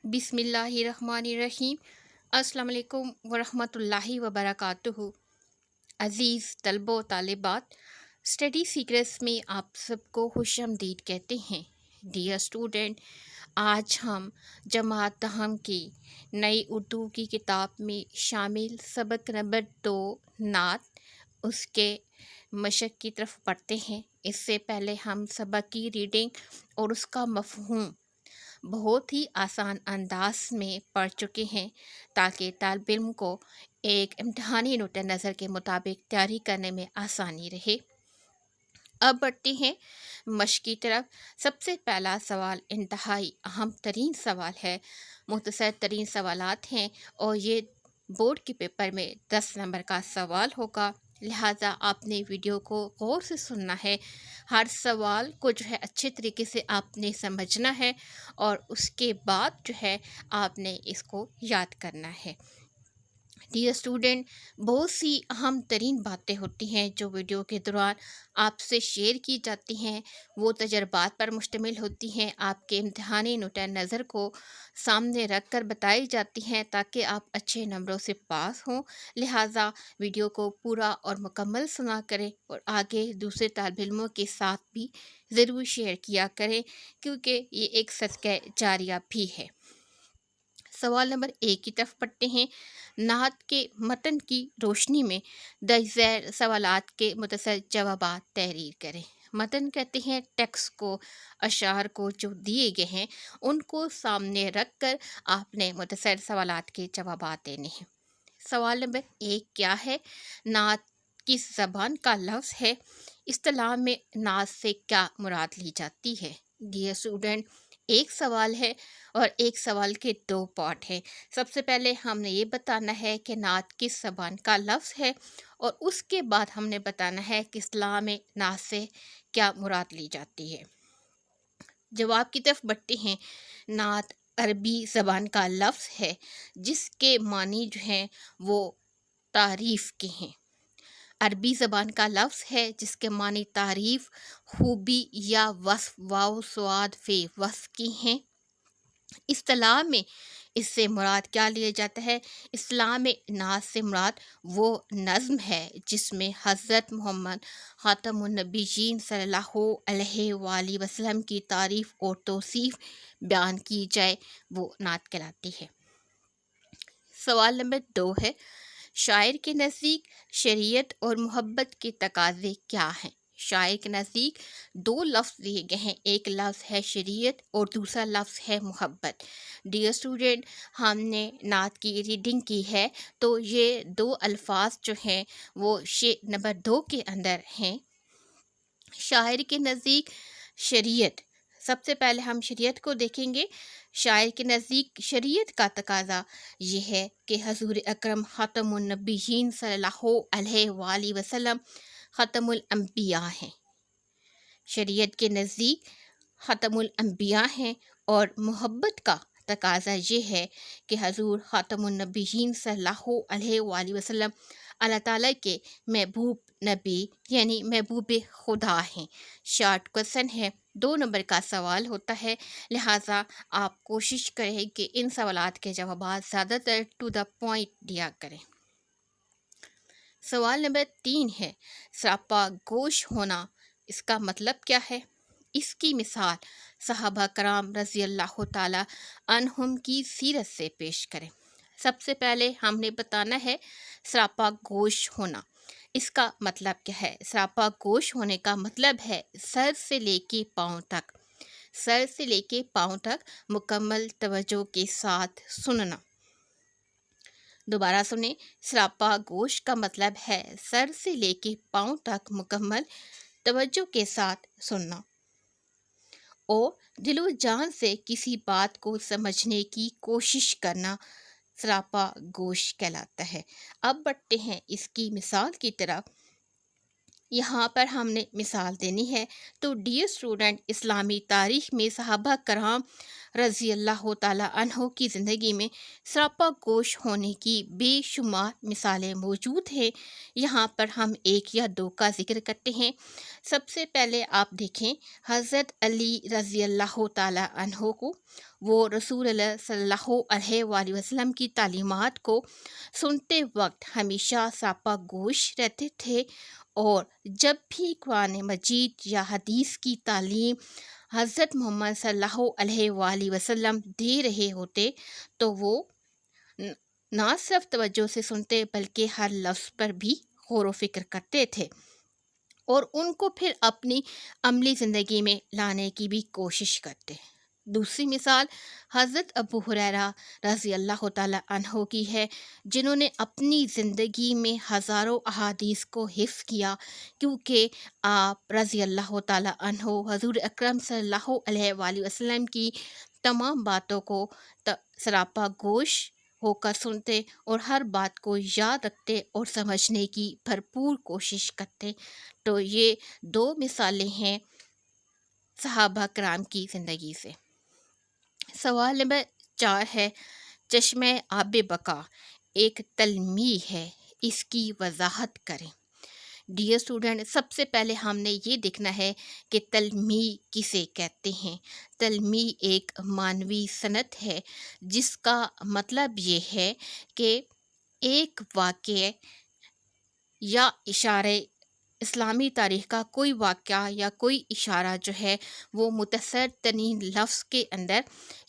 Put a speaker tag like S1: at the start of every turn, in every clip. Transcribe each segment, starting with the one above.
S1: बिस्मिल्लाहिर्रहमानिर्रहीम। अस्सलाम वालेकुम वरहमतुल्लाहि वबरकातुहू। अज़ीज़ तलबो तालिबात, स्टडी सीक्रेट्स में आप सबको खुशामदीद कहते हैं। डियर स्टूडेंट, आज हम जमात दहम की नई उर्दू की किताब में शामिल सबक नंबर 2 नात उसके मशक की तरफ पढ़ते हैं। इससे पहले हम सबक की रीडिंग और उसका मफ़हूम बहुत ही आसान अंदाज में पढ़ चुके हैं ताकि तालिब इल्म को एक इम्तहानी नुक्ते नज़र के मुताबिक तैयारी करने में आसानी रहे। अब बढ़ते हैं मश्क की तरफ। सबसे पहला सवाल इंतहाई अहम तरीन सवाल है, मुख्तसर तरीन सवालात हैं और ये बोर्ड के पेपर में 10 नंबर का सवाल होगा, लिहाजा आपने वीडियो को गौर से सुनना है। हर सवाल को जो है अच्छे तरीके से आपने समझना है और उसके बाद जो है आपने इसको याद करना है। डियर स्टूडेंट, बहुत सी अहम तरीन बातें होती हैं जो वीडियो के दौरान आपसे शेयर की जाती हैं। वो तजर्बात पर मुश्तमिल होती हैं, आपके इम्तहानी नुक्ते नज़र को सामने रख कर बताई जाती हैं ताकि आप अच्छे नंबरों से पास हों। लिहाजा वीडियो को पूरा और मुकम्मल सुना करें और आगे दूसरे तालिब इल्मों के साथ भी ज़रूर शेयर किया करें, क्योंकि ये एक सदका जारिया भी है। सवाल नंबर 1 की तरफ पढ़ते हैं। नात के मतन की रोशनी में दर्ज सवालात के मुतसर जवाबात तहरीर करें। मतन कहते हैं टेक्स्ट को, अशार को जो दिए गए हैं उनको सामने रख कर आपने मुतसर सवालात के जवाबात देने हैं। सवाल नंबर 1 क्या है? नात किस ज़बान का लफ्ज़ है? इस्तिलाह में नात से क्या मुराद ली जाती है? डियर स्टूडेंट, एक सवाल है और एक सवाल के 2 पार्ट हैं। सबसे पहले हमने ये बताना है कि नात किस ज़बान का लफ्ज़ है और उसके बाद हमने बताना है कि इस्तिलाह में नात से क्या मुराद ली जाती है। जवाब की तरफ बढ़ते हैं। नात अरबी ज़बान का लफ्ज़ है जिसके मानी जो हैं वो तारीफ़ के हैं। अरबी ज़बान का लफ्ज़ है जिसके मानी तारीफ़, खूबी या वस्फ़, वाव स्वाद फे वस्फ़ की हैं। इस्तिलाह में इससे मुराद क्या लिया जाता है? इस्लाम में नात से मुराद वो नज़्म है जिसमें हज़रत मोहम्मद ख़ातमुन नबीयीन सल्लल्लाहु अलैहि वसल्लम की तारीफ़ और तौसीफ़ बयान की जाए, वो नात कहलाती है। सवाल नंबर 2 है, शायर के नज़दीक शरीयत और मोहब्बत के तकाज़े क्या हैं? शायर के नज़दीक 2 लफ्ज़ दिए गए हैं, एक लफ्ज़ है शरीयत और दूसरा लफ्ज़ है मोहब्बत। डियर स्टूडेंट, हमने नात की रीडिंग की है तो ये 2 अल्फाज जो हैं वो शेर नंबर 2 के अंदर हैं। शायर के नज़दीक शरीयत, सबसे पहले हम शरीयत को देखेंगे। शायर के नज़दीक शरीयत का तकाज़ा ये है कि हज़ूर अकरम ख़ातमुन नबीयीन सल्लल्लाहु अलैहि वसल्लम ख़ातमुल अंबिया हैं। शरीयत के नज़दीक ख़ातमुल अंबिया हैं और मोहब्बत का तकाज़ा ये है कि हज़ूर ख़ातमुन नबीयीन सल्लल्लाहु अलैहि वसल्लम अल्लाह ताला के महबूब नबी यानी महबूब खुदा हैं। शॉर्ट क्वेश्चन है, 2 नंबर का सवाल होता है, लिहाजा आप कोशिश करें कि इन सवालात के जवाब ज़्यादातर टू द पॉइंट दिया करें। सवाल नंबर 3 है, सरापा गोश होना, इसका मतलब क्या है? इसकी मिसाल सहाबा कराम रज़ी अल्लाह ताला अन्हुम की सीरत से पेश करें। सबसे पहले हमने बताना है सरापा गोश होना, इसका मतलब क्या है? सरापा गोश होने का मतलब है सर से लेके पाँव तक, सर से लेके पाँव तक मुकम्मल तवज्जो के साथ सुनना। दोबारा सुने, सरापा गोश का मतलब है सर से लेके पाँव तक मुकम्मल तवज्जो के साथ सुनना और दिलो जान से किसी बात को समझने की कोशिश करना सरापा गोश कहलाता है। अब बढ़ते हैं इसकी मिसाल की तरफ। यहाँ पर हमने मिसाल देनी है तो डियर स्टूडेंट, इस्लामी तारीख़ में सहाबा कराम रज़ी अल्लाह ताला अन्हो की ज़िंदगी में सरापा गोश होने की बेशुमार मिसालें मौजूद हैं। यहाँ पर हम एक या दो का ज़िक्र करते हैं। सबसे पहले आप देखें हज़रत अली रज़ी अल्लाह ताला अन्हो को। वो रसूल अल्लाह सल्लल्लाहु अलैहि वसल्लम की तालीमात को सुनते वक्त हमेशा सरापा गोश रहते थे, और जब भी कुरान मजीद या हदीस की तालीम हज़रत मोहम्मद सल्लल्लाहु अलैहि वसल्लम दे रहे होते तो वो न- ना सिर्फ तवज्जो से सुनते बल्कि हर लफ्ज़ पर भी गौर व फिक्र करते थे, और उनको फिर अपनी अमली ज़िंदगी में लाने की भी कोशिश करते। दूसरी मिसाल हज़रत अबू हुरैरा रज़ी अल्लाह ताला अन्हो की है, जिन्होंने अपनी ज़िंदगी में हज़ारों अहादीस को हिफ्ज़ किया, क्योंकि आप रज़ी अल्लाह ताला अन्हो हज़ूर अकरम सल्लल्लाहु अलैहि वसल्लम की तमाम बातों को सरापा गोश होकर सुनते और हर बात को याद रखते और समझने की भरपूर कोशिश करते। तो ये दो मिसालें हैं सहाबा कराम की ज़िंदगी से। सवाल नंबर 4 है, चश्मे आब बका एक तलमी है, इसकी वजाहत करें। डियर स्टूडेंट, सबसे पहले हमने ये देखना है कि तलमी किसे कहते हैं। तलमी एक मानवी सनत है जिसका मतलब ये है कि एक वाक़या या इशारे इस्लामी तारीख़ का कोई वाक़या या कोई इशारा जो है वो मुख्तसर तरीन लफ्ज़ के अंदर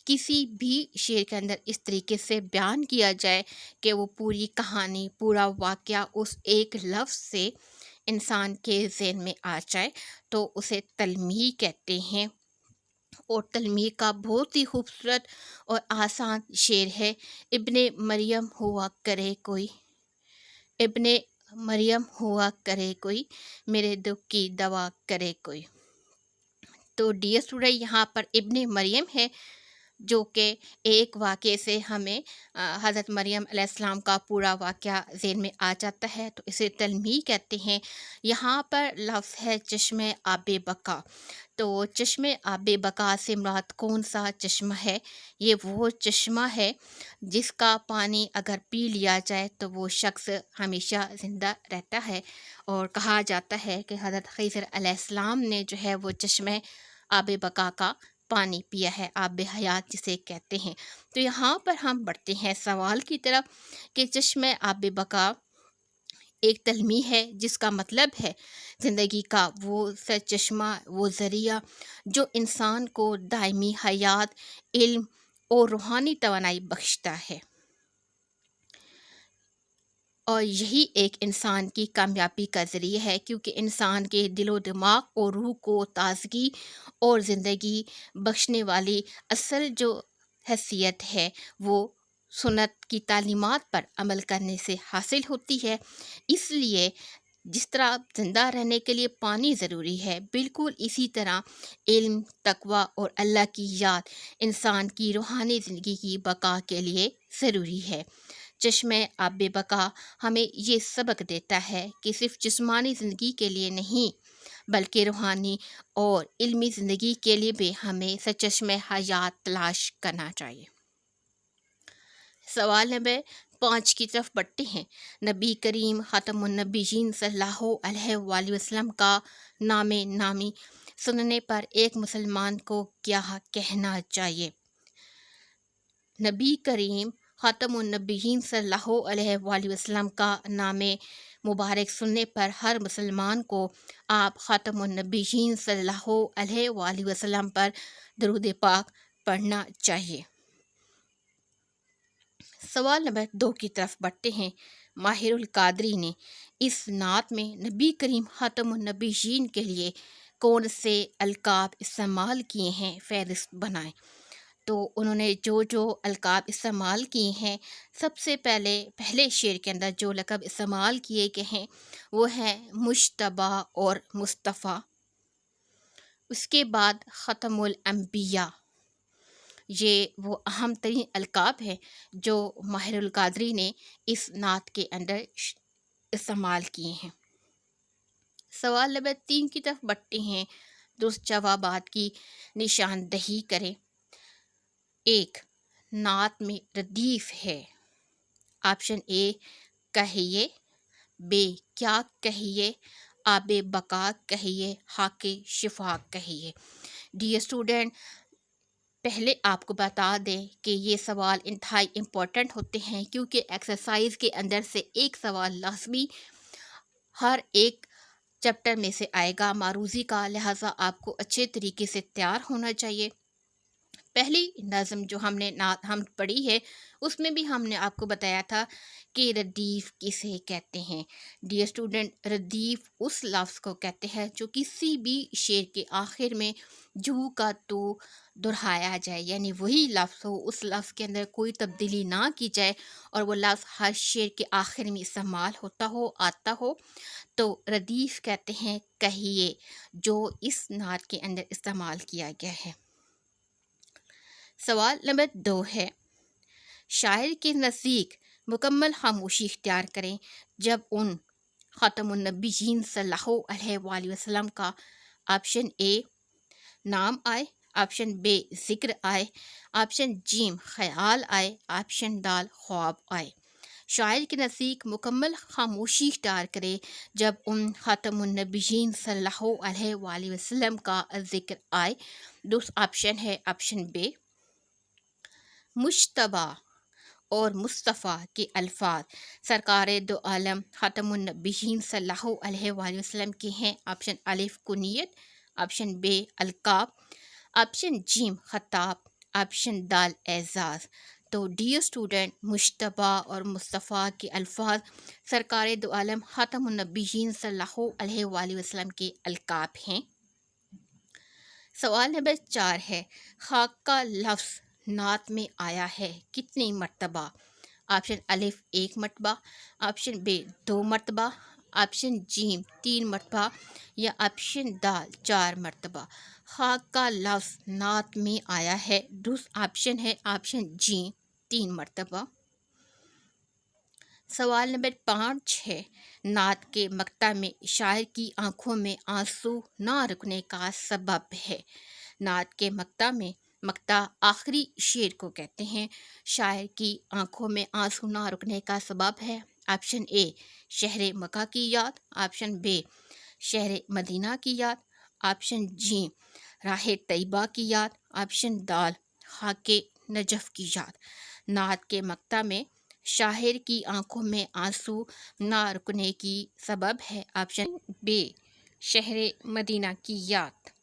S1: किसी भी शेर के अंदर इस तरीके से बयान किया जाए कि वो पूरी कहानी पूरा वाक़या उस एक लफ्ज़ से इंसान के ज़हन में आ जाए, तो उसे तलमी कहते हैं। और तलमी का बहुत ही खूबसूरत और आसान शेर है, इब्ने मरियम हुआ करे कोई, इब्ने मरियम हुआ करे कोई, मेरे दुख की दवा करे कोई। तो डियर स्टूडेंट, यहाँ पर इब्ने मरियम है जो कि एक वाक़े से हमें हज़रत मरियम अलैहिस्सलाम का पूरा वाक़या ज़हन में आ जाता है, तो इसे तलमी कहते हैं। यहाँ पर लफ्ज़ है चश्मे आबे बका। तो चश्मे आबे बका से मुराद कौन सा चश्मा है? ये वो चश्मा है जिसका पानी अगर पी लिया जाए तो वो शख्स हमेशा ज़िंदा रहता है, और कहा जाता है कि हज़रत खिज़र अलैहिस्सलाम ने जो है वो चश्मे आबे बका का पानी पिया है, आब हयात जिसे कहते हैं। तो यहाँ पर हम बढ़ते हैं सवाल की तरफ कि चश्मे आब बका एक तलमी है जिसका मतलब है ज़िंदगी का वो चश्मा, वो ज़रिया जो इंसान को दायमी हयात, इल्म और रूहानी तवानाई बख्शता है, और यही एक इंसान की कामयाबी का ज़रिया है, क्योंकि इंसान के दिलो दिमाग और रूह को ताज़गी और ज़िंदगी बख्शने वाली असल जो हैसियत है वो सुन्नत की तालीमात पर अमल करने से हासिल होती है। इसलिए जिस तरह ज़िंदा रहने के लिए पानी ज़रूरी है, बिल्कुल इसी तरह इल्म, तकवा और अल्लाह की याद इंसान की रूहानी ज़िंदगी की बका के लिए ज़रूरी है। चश्मे आब बका हमें ये सबक देता है कि सिर्फ जिस्मानी ज़िंदगी के लिए नहीं, बल्कि रूहानी और इल्मी ज़िंदगी के लिए भी हमें चश्मे हयात तलाश करना चाहिए। सवाल नंबर 5 की तरफ बढ़ते हैं। नबी करीम ख़ातमुन नबीयीन सल्लल्लाहु अलैहि वसल्लम का नामे नामी सुनने पर एक मुसलमान को क्या कहना चाहिए? नबी करीम ख़ातमुन नबीयीन सल्लल्लाहु अलैहि वसल्लम का नामे मुबारक सुनने पर हर मुसलमान को आप ख़ातमुन नबीयीन सल्लल्लाहु अलैहि वसल्लम पर दरूद पाक पढ़ना चाहिए। सवाल नंबर 2 की तरफ बढ़ते हैं। माहिरुल कादरी ने इस नात में नबी करीम ख़ातमुन नबीयीन के लिए कौन से अलकाब इस्तेमाल किए हैं, फ़हरिस्त बनाएं। तो उन्होंने जो जो अलकाब इस्तेमाल किए हैं, सबसे पहले शेर के अंदर जो लक़ब इस्तेमाल किए गए हैं वो हैं मुश्तबा और मुस्तफ़ा। उसके बाद ख़तमुल अंबिया, ये वो अहम तरीन अलकाब है जो माहिरुल कादरी ने इस नात के अंदर इस्तेमाल किए हैं। सवाल नंबर 3 की तरफ बढ़ते हैं। दुरुस्त जवाबात की निशानदही करें। एक नात में रदीफ है। ऑप्शन ए कहिए, बे क्या कहिए, आबे बका कहिए, हाके शिफा कहिए। डियर स्टूडेंट, पहले आपको बता दें कि ये सवाल इंतहाई इम्पोर्टेंट होते हैं, क्योंकि एक्सरसाइज के अंदर से एक सवाल लाजमी हर एक चैप्टर में से आएगा मारूजी का, लिहाजा आपको अच्छे तरीके से तैयार होना चाहिए। पहली नज़म जो हम पढ़ी है, उसमें भी हमने आपको बताया था कि रदीफ़ किसे कहते हैं। डियर स्टूडेंट, रदीफ़ उस लफ्ज़ को कहते हैं जो किसी भी शेर के आखिर में जू का तो दोहराया जाए, यानी वही लफ्ज़ हो, उस लफ्ज़ के अंदर कोई तब्दीली ना की जाए और वो लफ्ज़ हर शेर के आखिर में इस्तेमाल होता हो, आता हो, तो रदीफ़ कहते हैं कहिए, जो इस नात के अंदर इस्तेमाल किया गया है। सवाल नंबर 2 है, शायर के नज़दीक मुकम्मल खामोशी इख्तियार करें जब उन ख़ातमुन नबीयीन सल्लल्लाहु अलैहि वसल्लम का ऑप्शन ए नाम आए, ऑप्शन बी ज़िक्र आए, ऑप्शन जीम ख़याल आए, ऑप्शन दाल ख्वाब आए। शायर के नज़दीक मुकम्मल खामोशी इख्तियार करें जब उन ख़ातमुन नबीयीन सल्लल्लाहु अलैहि वसल्लम का ज़िक्र आए। दूसरा ऑप्शन है ऑप्शन बी मुश्तबा और मुस्तफ़ा के अल्फाज सरकार दो आलम ख़ातमुन नबीयीन सल्लल्लाहु अलैहि वसल्लम के हैं। ऑप्शन अलिफ कुनियत, ऑप्शन बे अलकाब, ऑप्शन जीम खताब, ऑप्शन दाल एजाज। तो डियर स्टूडेंट, मुश्तबा और मुस्तफ़ा के अल्फाज सरकार दो आलम ख़ातमुन नबीयीन सल्लल्लाहु अलैहि वसल्लम के अलकाब हैं। सवाल नंबर 4 है, खाक का लफ्ज़ नात में आया है कितनी मरतबा। ऑप्शन अलिफ 1 मरतबा, ऑप्शन बे 2 मरतबा, ऑप्शन जीम 3 मरतबा या ऑप्शन दाल 4 मरतबा। खाक का लफ्ज़ नात में आया है, दूसरा ऑप्शन है ऑप्शन जी 3 मरतबा। सवाल नंबर 5 है, नात के मक्ता में शायर की आंखों में आंसू ना रुकने का सबब है। नात के मक्ता आखिरी शेर को कहते हैं, शायर की आंखों में आंसू ना रुकने का सबब है। ऑप्शन ए शहर मक्का की याद, ऑप्शन बी शहर मदीना की याद, ऑप्शन जी राह तैयबा की याद, ऑप्शन दाल खाके नजफ की याद। नात के मक्ता में शायर की आंखों में आंसू ना रुकने की सबब है ऑप्शन बी शहर मदीना की याद।